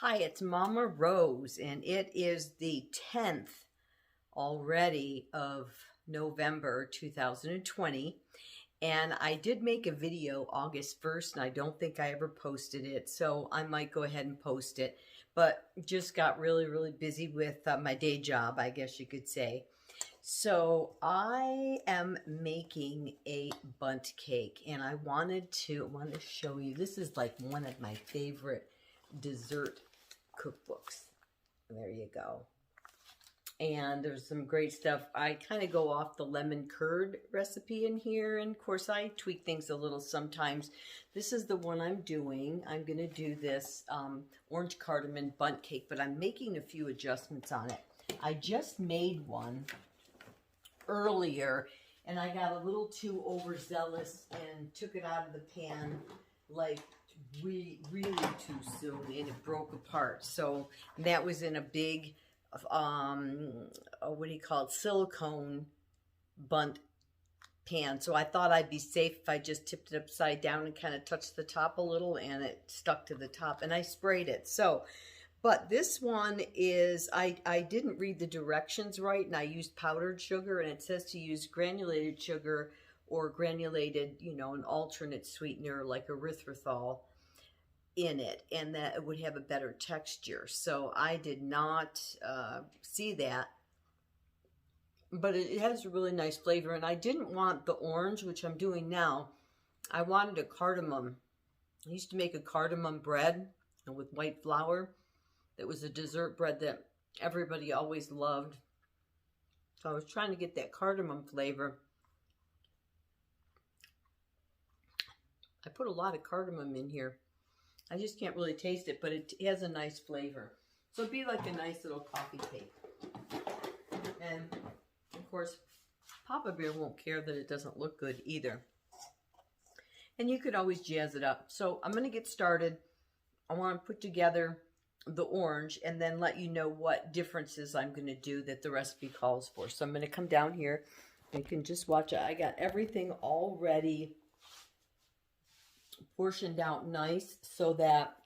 Hi, it's Mama Rose, and it is the 10th already of November 2020. And I did make a video August 1st, and I don't think I ever posted it, so I might go ahead and post it. But just got really busy with my day job, I guess you could say. So I am making a bundt cake, and I wanted to show you. This is like one of my favorite dessert cookbooks. There you go. And there's some great stuff. I kind of go off the lemon curd recipe in here, and of course I tweak things a little sometimes. This is the one I'm doing. I'm going to do this orange cardamom bundt cake, but I'm making a few adjustments on it. I just made one earlier, and I got a little too overzealous and took it out of the pan like really too soon, and it broke apart. So that was in a big what do you call it, silicone bundt pan. So I thought I'd be safe if I just tipped it upside down and kind of touched the top a little, and it stuck to the top, and I sprayed it. So but this one is, I didn't read the directions right, and I used powdered sugar, and it says to use granulated sugar or granulated, you know, an alternate sweetener like erythritol in it, and that it would have a better texture. So I did not see that, but it has a really nice flavor. And I didn't want the orange, which I'm doing now. I wanted a cardamom. I used to make a cardamom bread with white flour. That was a dessert bread that everybody always loved. So I was trying to get that cardamom flavor. I put a lot of cardamom in here. I just can't really taste it, but it has a nice flavor. So it'd be like a nice little coffee cake. And of course, Papa Bear won't care that it doesn't look good either. And you could always jazz it up. So I'm going to get started. I want to put together the orange and then let you know what differences I'm going to do that the recipe calls for. So I'm going to come down here. You can just watch it. I got everything already portioned out nice so that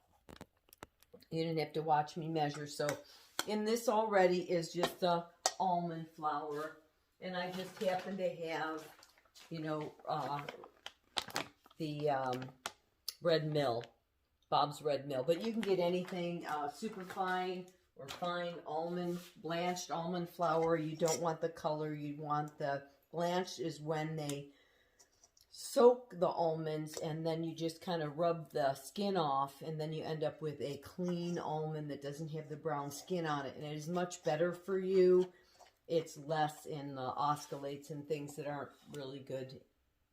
you didn't have to watch me measure. So in this already is just the almond flour, and I just happen to have, you know, the Red Mill, Bob's Red Mill, but you can get anything super fine or fine almond, blanched almond flour. You don't want the color, you want the blanched is when they soak the almonds, and then you just kind of rub the skin off, and then you end up with a clean almond that doesn't have the brown skin on it, and it is much better for you. It's less in the osculates and things that aren't really good.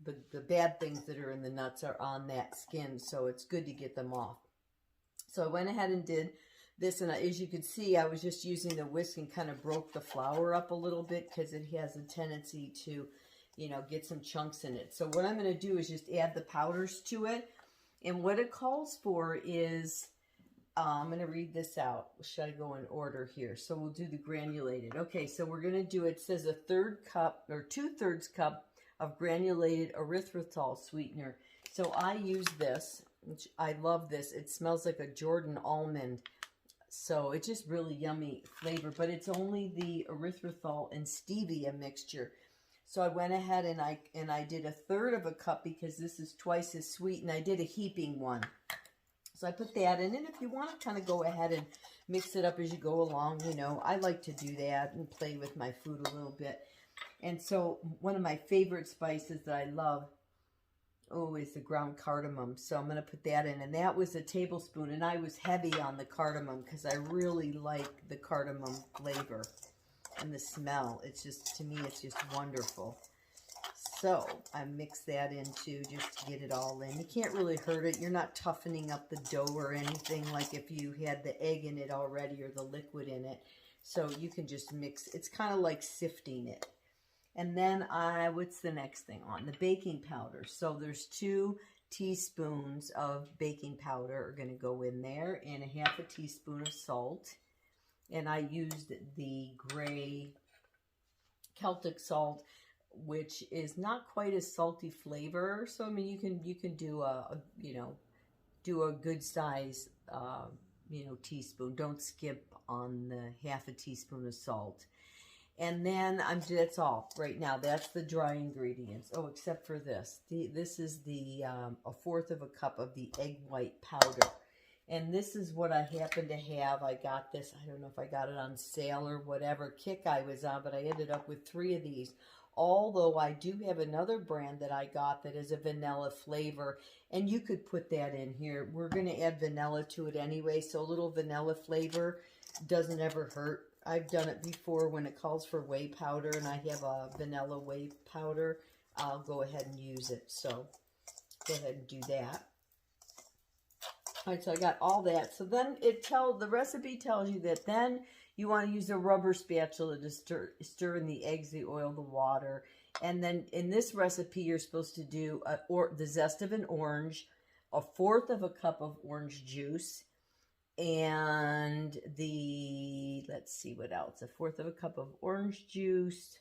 The bad things that are in the nuts are on that skin, so it's good to get them off. So I went ahead and did this, and as you can see, I was just using the whisk and kind of broke the flour up a little bit because it has a tendency to, you know, get some chunks in it. So what I'm going to do is just add the powders to it. And what it calls for is, I'm going to read this out. Should I go in order here? So we'll do the granulated. Okay, so we're going to do, it says a 1/3 cup or 2/3 cup of granulated erythritol sweetener. So I use this, which I love this. It smells like a Jordan almond. So it's just really yummy flavor, but it's only the erythritol and stevia mixture. So I went ahead and I did a 1/3 cup because this is twice as sweet, and I did a heaping one. So I put that in, and if you want to kind of go ahead and mix it up as you go along, you know, I like to do that and play with my food a little bit. And so one of my favorite spices that I love, is the ground cardamom. So I'm going to put that in, and that was a tablespoon, and I was heavy on the cardamom because I really like the cardamom flavor. And the smell, it's just, to me, it's just wonderful. So I mix that into just to get it all in. You can't really hurt it. You're not toughening up the dough or anything like if you had the egg in it already or the liquid in it. So you can just mix. It's kind of like sifting it. And then what's the next thing on? The baking powder. So there's 2 teaspoons of baking powder are going to go in there, and a 1/2 teaspoon of salt. And I used the gray Celtic salt, which is not quite a salty flavor. So I mean, you can do a good size teaspoon. Don't skip on the half a teaspoon of salt. And then that's all right now. That's the dry ingredients. Oh, except for this. This is a fourth of a cup of the egg white powder. And this is what I happen to have. I got this, I don't know if I got it on sale or whatever kick I was on, but I ended up with 3 of these. Although I do have another brand that I got that is a vanilla flavor, and you could put that in here. We're going to add vanilla to it anyway, so a little vanilla flavor doesn't ever hurt. I've done it before when it calls for whey powder, and I have a vanilla whey powder. I'll go ahead and use it, so go ahead and do that. All right, so I got all that. So then the recipe tells you that then you want to use a rubber spatula to stir in the eggs, the oil, the water. And then in this recipe, you're supposed to do the zest of an orange, a fourth of a cup of orange juice, and let's see what else, a fourth of a cup of orange juice,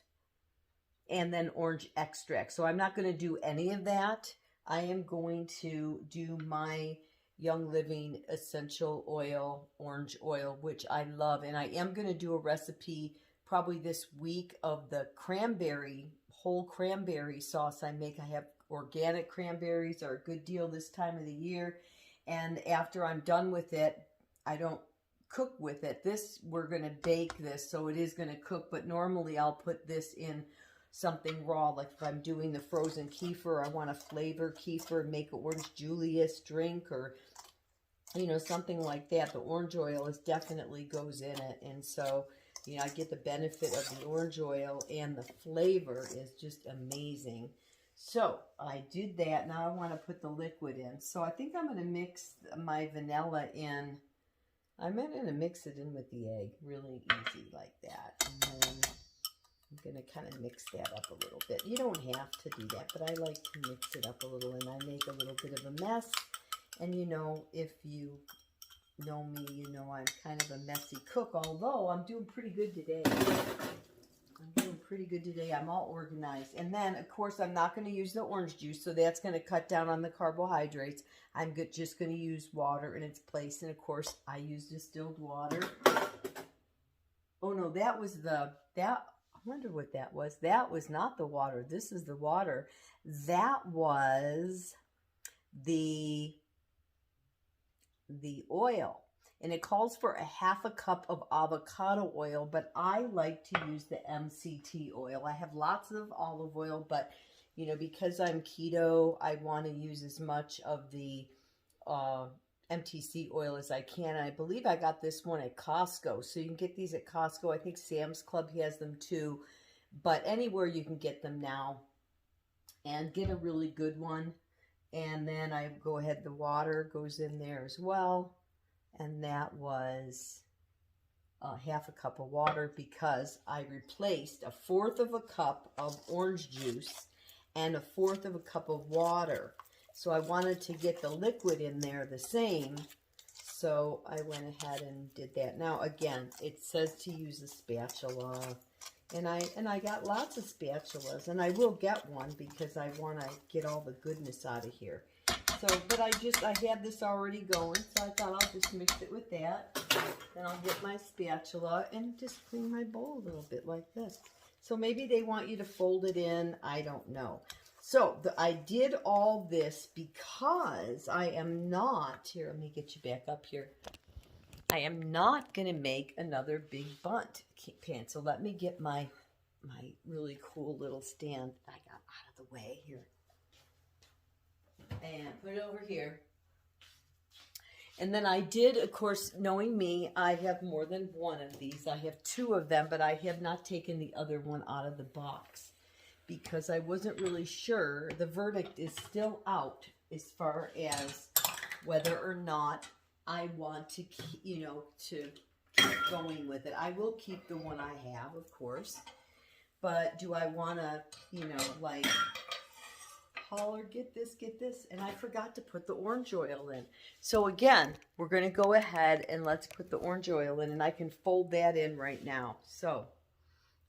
and then orange extract. So I'm not going to do any of that. I am going to do my Young Living essential oil, orange oil, which I love. And I am going to do a recipe probably this week of the whole cranberry sauce I make. I have organic cranberries, are a good deal this time of the year. And after I'm done with it, I don't cook with it. We're going to bake this, so it is going to cook. But normally I'll put this in something raw, like if I'm doing the frozen kefir, I want to flavor kefir, make an orange Julius drink, or something like that. The orange oil definitely goes in it, and so I get the benefit of the orange oil, and the flavor is just amazing. So I did that. Now I want to put the liquid in. So I think I'm going to mix my vanilla in. I'm going to mix it in with the egg, really easy like that. And then I'm going to kind of mix that up a little bit. You don't have to do that, but I like to mix it up a little, and I make a little bit of a mess. And if you know me, I'm kind of a messy cook, although I'm doing pretty good today. I'm all organized. And then, of course, I'm not going to use the orange juice, so that's going to cut down on the carbohydrates. I'm just going to use water in its place. And, of course, I use distilled water. Oh, no, I wonder what that was. That was not the water. This is the water. That was the oil. And it calls for a half a cup of avocado oil, but I like to use the MCT oil. I have lots of olive oil, but, because I'm keto, I want to use as much of the MTC oil as I can. And I believe I got this one at Costco. So you can get these at Costco. I think Sam's Club has them too. But anywhere you can get them now. And get a really good one. And then I go ahead, the water goes in there as well. And that was half a cup of water, because I replaced a fourth of a cup of orange juice and a fourth of a cup of water. So I wanted to get the liquid in there the same. So I went ahead and did that. Now, again, it says to use a spatula. And I got lots of spatulas, and I will get one because I want to get all the goodness out of here. So, but I had this already going, so I thought I'll just mix it with that. Then I'll get my spatula and just clean my bowl a little bit like this. So maybe they want you to fold it in. I don't know. So I did all this because I am not, here, let me get you back up here. I am not going to make another big Bundt pan. So let me get my really cool little stand I got out of the way here. And put it over here. And then I did, of course, knowing me, I have more than one of these. I have 2 of them, but I have not taken the other one out of the box because I wasn't really sure. The verdict is still out as far as whether or not I want to, to keep going with it. I will keep the one I have, of course. But do I want to, like, holler, get this, and I forgot to put the orange oil in. So again, we're going to go ahead and let's put the orange oil in, and I can fold that in right now. So,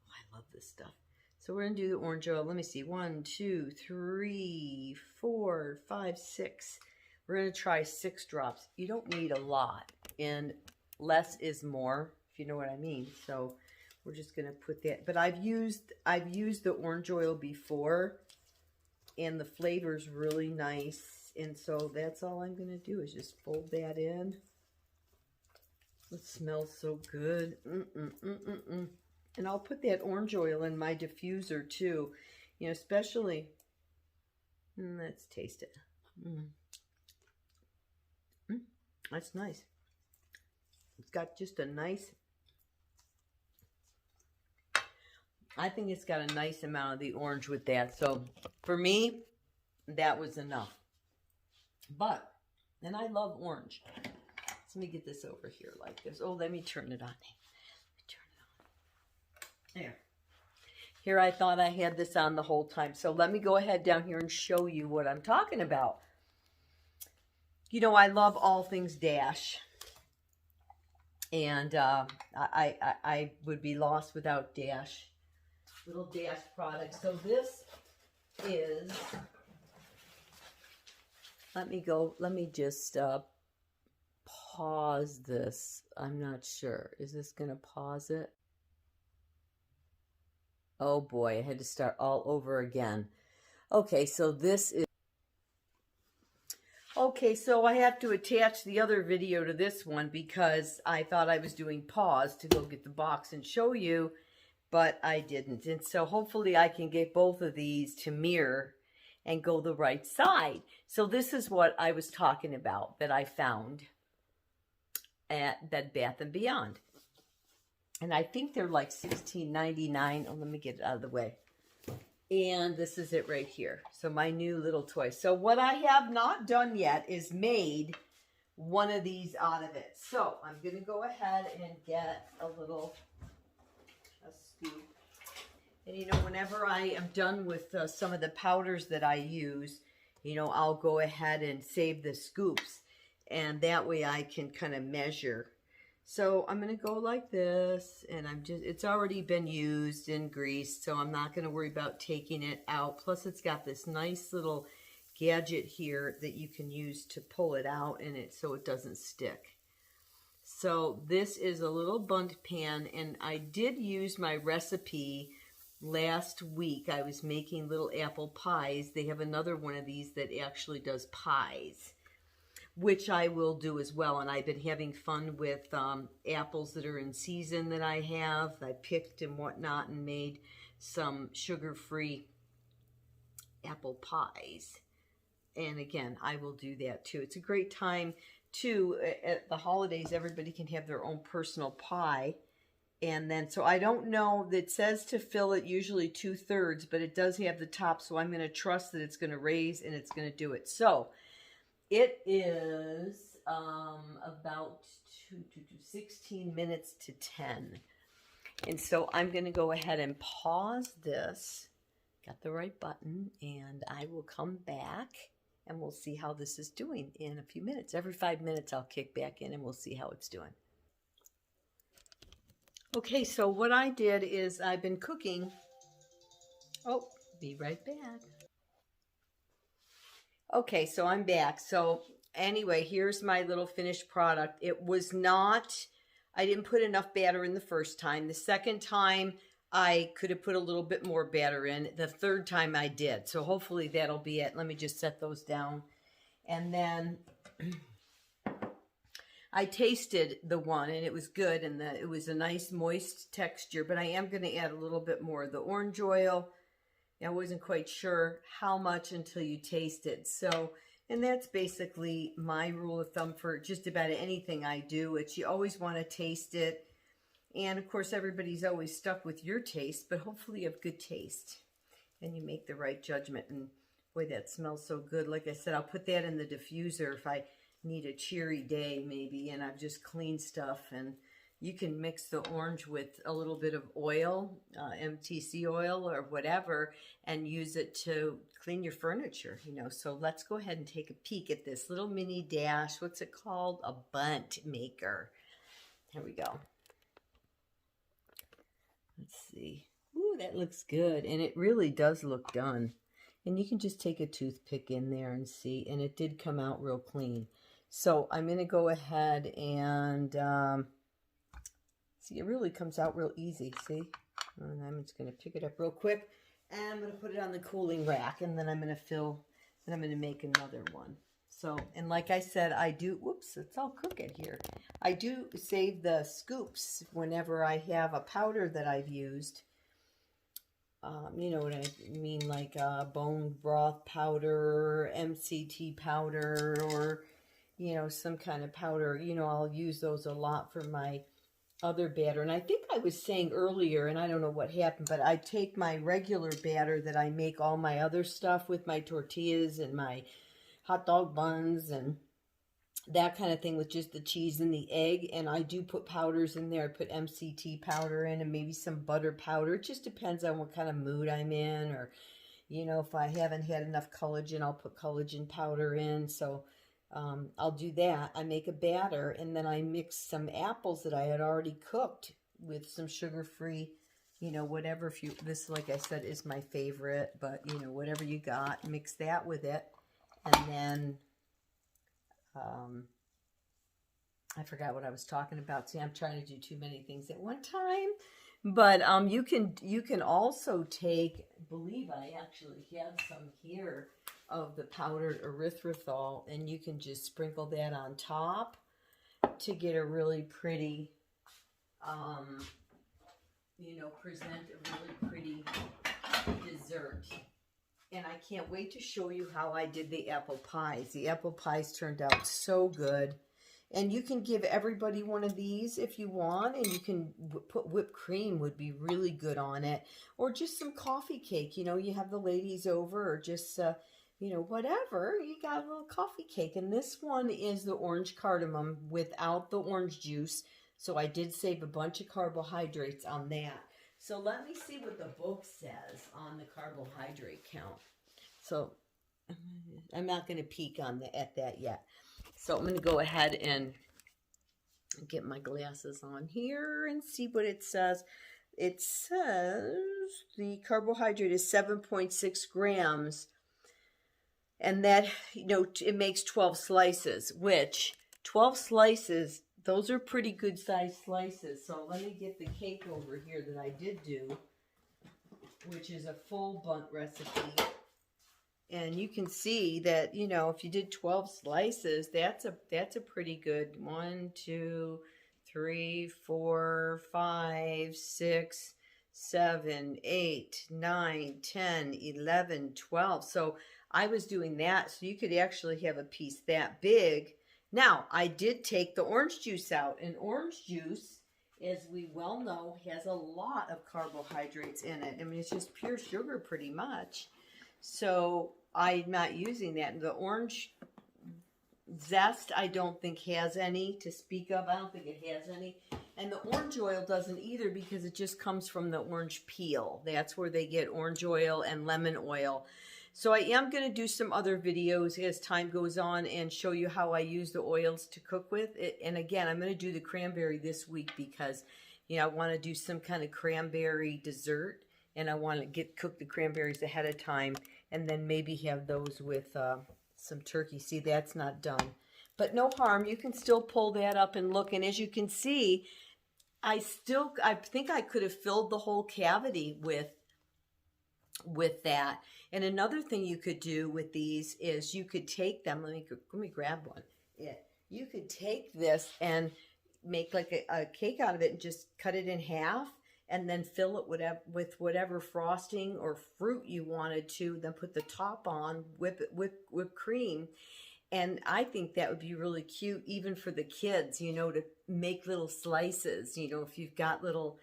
I love this stuff. So we're going to do the orange oil. Let me see, 1, 2, 3, 4, 5, 6. We're going to try 6 drops. You don't need a lot. and less is more, if you know what I mean. So we're just going to put that. But I've used the orange oil before, and the flavor's really nice. And so that's all I'm going to do is just fold that in. It smells so good. And I'll put that orange oil in my diffuser too. You know, especially, let's taste it. That's nice. It's got just a nice, I think it's got a nice amount of the orange with that. So for me, that was enough. But, and I love orange. Let me get this over here like this. Oh, let me turn it on. There. Here I thought I had this on the whole time. So let me go ahead down here and show you what I'm talking about. You know, I love all things Dash. And I would be lost without Dash. Little Dash products. So this is, let me just pause this. I'm not sure. Is this going to pause it? Oh boy, I had to start all over again. Okay, so this is... Okay, so I have to attach the other video to this one because I thought I was doing pause to go get the box and show you, but I didn't. And so hopefully I can get both of these to mirror and go the right side. So this is what I was talking about that I found at Bed Bath & Beyond. And I think they're like $16.99. Oh, let me get it out of the way. And this is it right here. So my new little toy. So what I have not done yet is made one of these out of it. So I'm going to go ahead and get a scoop. And you know, whenever I am done with some of the powders that I use, you know, I'll go ahead and save the scoops. And that way I can kind of measure. So I'm going to go like this, and it's already been used and greased, so I'm not going to worry about taking it out. Plus it's got this nice little gadget here that you can use to pull it out so it doesn't stick. So this is a little Bundt pan, and I did use my recipe last week. I was making little apple pies. They have another one of these that actually does pies, which I will do as well. And I've been having fun with apples that are in season that I have. I picked and whatnot and made some sugar-free apple pies. And again, I will do that too. It's a great time too. At the holidays, everybody can have their own personal pie. And then, so I don't know, it says to fill it usually 2/3, but it does have the top. So I'm going to trust that it's going to raise and it's going to do it. So it is about 16 minutes to 10. And so I'm going to go ahead and pause this. Got the right button. And I will come back and we'll see how this is doing in a few minutes. Every 5 minutes I'll kick back in and we'll see how it's doing. Okay, so what I did is I've been cooking. Oh, be right back. Okay, so I'm back. So anyway, here's my little finished product. It was not, I didn't put enough batter in the first time. The second time, I could have put a little bit more batter in. The third time I did. So hopefully that'll be it. Let me just set those down. And then I tasted the one and it was good. And it was a nice moist texture. But I am going to add a little bit more of the orange oil. I wasn't quite sure how much until you taste it. So, and that's basically my rule of thumb for just about anything I do. It's you always want to taste it. And of course, everybody's always stuck with your taste, but hopefully you have good taste and you make the right judgment. And boy, that smells so good. Like I said, I'll put that in the diffuser if I need a cheery day maybe, and I've just cleaned stuff. And you can mix the orange with a little bit of oil, MTC oil or whatever, and use it to clean your furniture, you know. So let's go ahead and take a peek at this little mini Dash. What's it called? A Bundt maker. Here we go. Let's see. Ooh, that looks good. And it really does look done. And you can just take a toothpick in there and see. And it did come out real clean. So I'm going to go ahead and, see, it really comes out real easy, see? And I'm just going to pick it up real quick, and I'm going to put it on the cooling rack, and then I'm going to make another one. So, and like I said, I do, whoops, it's all crooked here. I do save the scoops whenever I have a powder that I've used. You know what I mean, like bone broth powder, MCT powder, or, you know, some kind of powder. You know, I'll use those a lot for my other batter. And I think I was saying earlier, and I don't know what happened, but I take my regular batter that I make all my other stuff with, my tortillas and my hot dog buns and that kind of thing, with just the cheese and the egg, and I do put powders in there. I put MCT powder in and maybe some butter powder. It just depends on what kind of mood I'm in, or, you know, if I haven't had enough collagen, I'll put collagen powder in. So I'll do that. I make a batter, and then I mix some apples that I had already cooked with some sugar-free, you know, whatever. If you, this, like I said, is my favorite, but, you know, whatever you got, mix that with it. And then I forgot what I was talking about. See, I'm trying to do too many things at one time. But you can also take, I believe I actually have some here of the powdered erythritol, and you can just sprinkle that on top to get a really pretty, you know, present a really pretty dessert. And I can't wait to show you how I did the apple pies. The apple pies turned out so good. And you can give everybody one of these if you want. And you can put whipped cream, would be really good on it. Or just some coffee cake. You know, you have the ladies over, or just, you know, whatever. You got a little coffee cake. And this one is the orange cardamom without the orange juice. So I did save a bunch of carbohydrates on that. So let me see what the book says on the carbohydrate count. So I'm not going to peek on at that yet. So I'm going to go ahead and get my glasses on here and see what it says. It says the carbohydrate is 7.6 grams. And that, you know, it makes 12 slices, which 12 slices, those are pretty good sized slices. So let me get the cake over here that I did do, which is a full Bundt recipe. And you can see that, you know, if you did 12 slices, that's a pretty good 1, 2, 3, 4, 5, 6, 7, 8, 9, 10, 11, 12. So I was doing that, so you could actually have a piece that big. Now, I did take the orange juice out, and orange juice, as we well know, has a lot of carbohydrates in it. I mean, it's just pure sugar pretty much. So I'm not using that. The orange zest, I don't think has any to speak of. I don't think it has any. And the orange oil doesn't either, because it just comes from the orange peel. That's where they get orange oil and lemon oil. So I am going to do some other videos as time goes on and show you how I use the oils to cook with it. And again, I'm going to do the cranberry this week because, you know, I want to do some kind of cranberry dessert, and I want to cook the cranberries ahead of time, and then maybe have those with some turkey. See, that's not done, but no harm. You can still pull that up and look. And as you can see, I think I could have filled the whole cavity with that. And another thing you could do with these is you could take them, let me grab one. Yeah, you could take this and make like a cake out of it and just cut it in half, and then fill it with whatever frosting or fruit you wanted to, then put the top on, whip cream. And I think that would be really cute, even for the kids, you know, to make little slices. You know, if you've got little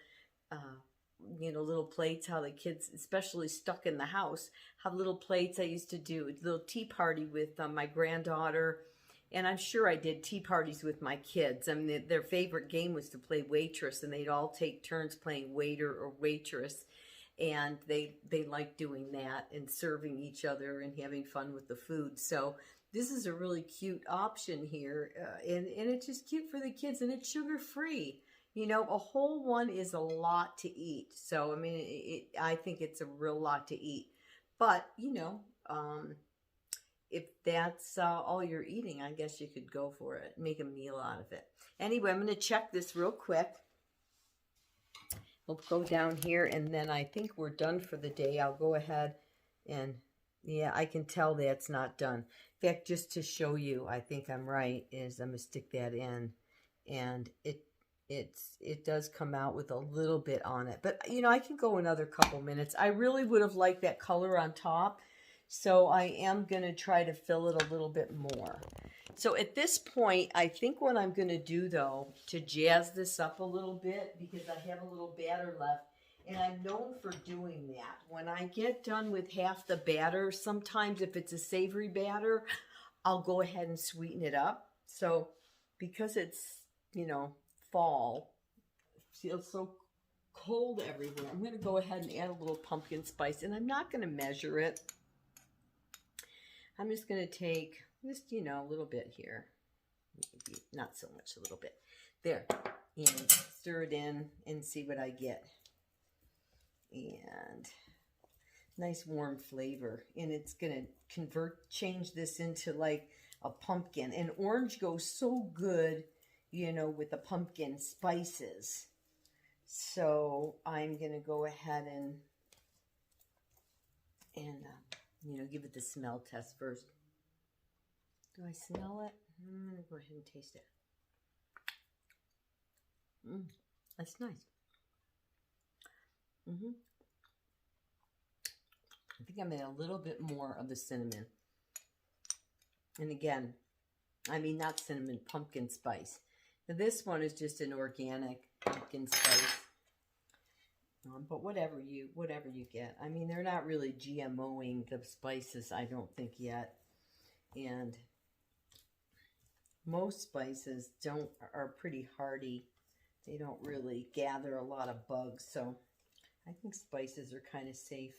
you know, little plates, how the kids, especially stuck in the house, have little plates. I used to do a little tea party with my granddaughter, and I'm sure I did tea parties with my kids. I mean, their favorite game was to play waitress, and they'd all take turns playing waiter or waitress, and they liked doing that and serving each other and having fun with the food. So this is a really cute option here, and it's just cute for the kids, and it's sugar-free. You know, a whole one is a lot to eat. So, I mean, I think it's a real lot to eat. But, you know, if that's all you're eating, I guess you could go for it. Make a meal out of it. Anyway, I'm going to check this real quick. We'll go down here, and then I think we're done for the day. I'll go ahead and, yeah, I can tell that's not done. In fact, just to show you, I think I'm right, is I'm going to stick that in, and it does come out with a little bit on it. But, you know, I can go another couple minutes. I really would have liked that color on top, so I am going to try to fill it a little bit more. So at this point, I think what I'm going to do, though, to jazz this up a little bit, because I have a little batter left, and I'm known for doing that. When I get done with half the batter, sometimes if it's a savory batter, I'll go ahead and sweeten it up. So because it's, you know, fall, it feels so cold everywhere, I'm going to go ahead and add a little pumpkin spice, and I'm not going to measure it. I'm just going to take just, you know, a little bit here. Maybe not so much, a little bit. There. And stir it in and see what I get. And nice warm flavor. And it's going to change this into like a pumpkin. And orange goes so good, you know, with the pumpkin spices. So I'm going to go ahead and you know, give it the smell test first. Do I smell it? I'm going to go ahead and taste it. That's nice. I think I'm adding a little bit more of the cinnamon. And again, I mean, not cinnamon, pumpkin spice. Now this one is just an organic pumpkin spice. But whatever you get. I mean, they're not really GMOing the spices, I don't think, yet. And most spices are pretty hardy. They don't really gather a lot of bugs, so I think spices are kind of safe.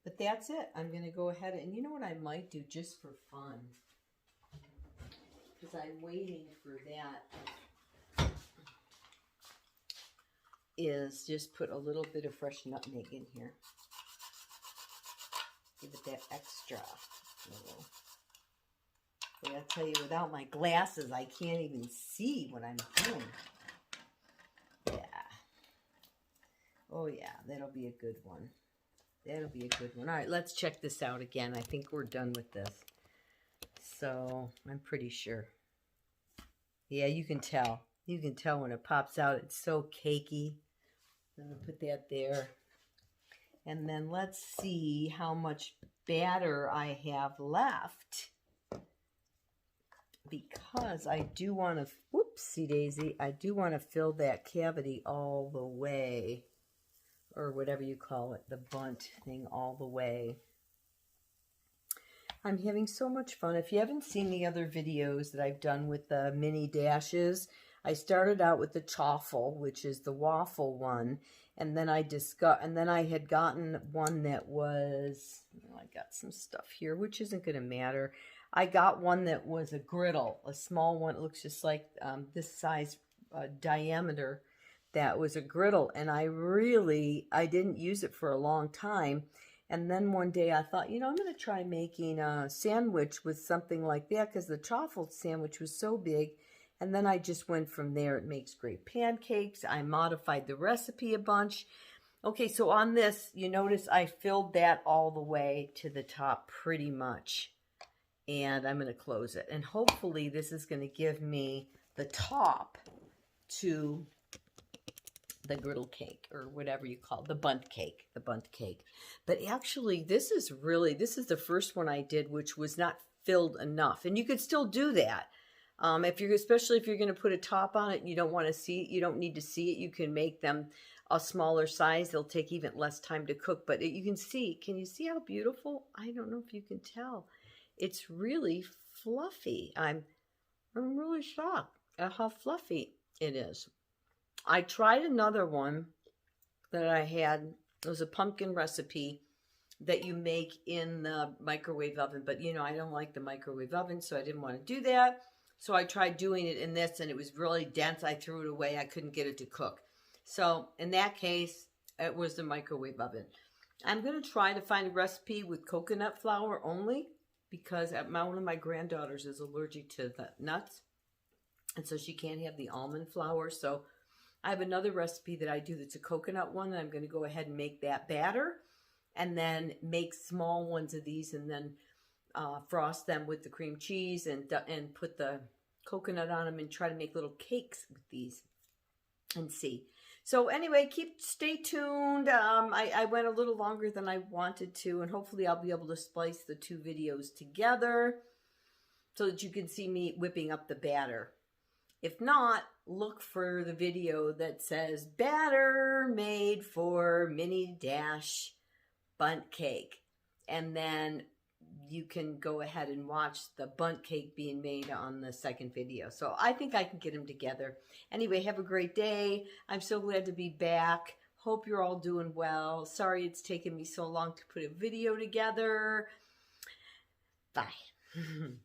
But that's it. I'm going to go ahead and, you know what I might do just for fun? Because I'm waiting for that, is just put a little bit of fresh nutmeg in here. Give it that extra little. But I'll tell you, without my glasses, I can't even see what I'm doing. Yeah. Oh, yeah, that'll be a good one. That'll be a good one. All right, let's check this out again. I think we're done with this. So, I'm pretty sure. Yeah, you can tell. You can tell when it pops out. It's so cakey. I'm going to put that there. And then let's see how much batter I have left. Because I do want to, whoopsie daisy, I do want to fill that cavity all the way, or whatever you call it, the Bundt thing all the way. I'm having so much fun. If you haven't seen the other videos that I've done with the mini dashes, I started out with the chaffle, which is the waffle one, and then I had gotten one that was, I got some stuff here, which isn't going to matter. I got one that was a griddle, a small one. It looks just like this size diameter. That was a griddle, and I didn't use it for a long time. And then one day I thought, you know, I'm going to try making a sandwich with something like that, because the chaffle sandwich was so big. And then I just went from there. It makes great pancakes. I modified the recipe a bunch. Okay, so on this, you notice I filled that all the way to the top pretty much. And I'm going to close it. And hopefully this is going to give me the top to the griddle cake, or whatever you call it, the Bundt cake, But actually, this is the first one I did, which was not filled enough. And you could still do that. Especially if you're going to put a top on it, you don't want to see it, you don't need to see it. You can make them a smaller size. They'll take even less time to cook. But you can see, can you see how beautiful? I don't know if you can tell. It's really fluffy. I'm really shocked at how fluffy it is. I tried another one that I had. It was a pumpkin recipe that you make in the microwave oven. But, you know, I don't like the microwave oven, so I didn't want to do that. So I tried doing it in this, and it was really dense. I threw it away. I couldn't get it to cook. So in that case, it was the microwave oven. I'm going to try to find a recipe with coconut flour only. because one of my granddaughters is allergic to the nuts, and so she can't have the almond flour. So I have another recipe that I do that's a coconut one, and I'm going to go ahead and make that batter and then make small ones of these and then frost them with the cream cheese and put the coconut on them and try to make little cakes with these and see. So anyway, stay tuned. I went a little longer than I wanted to, and hopefully I'll be able to splice the two videos together so that you can see me whipping up the batter. If not, look for the video that says batter made for mini Dash Bundt cake, and then you can go ahead and watch the Bundt cake being made on the second video. So I think I can get them together. Anyway, have a great day. I'm so glad to be back. Hope you're all doing well. Sorry it's taken me so long to put a video together. Bye.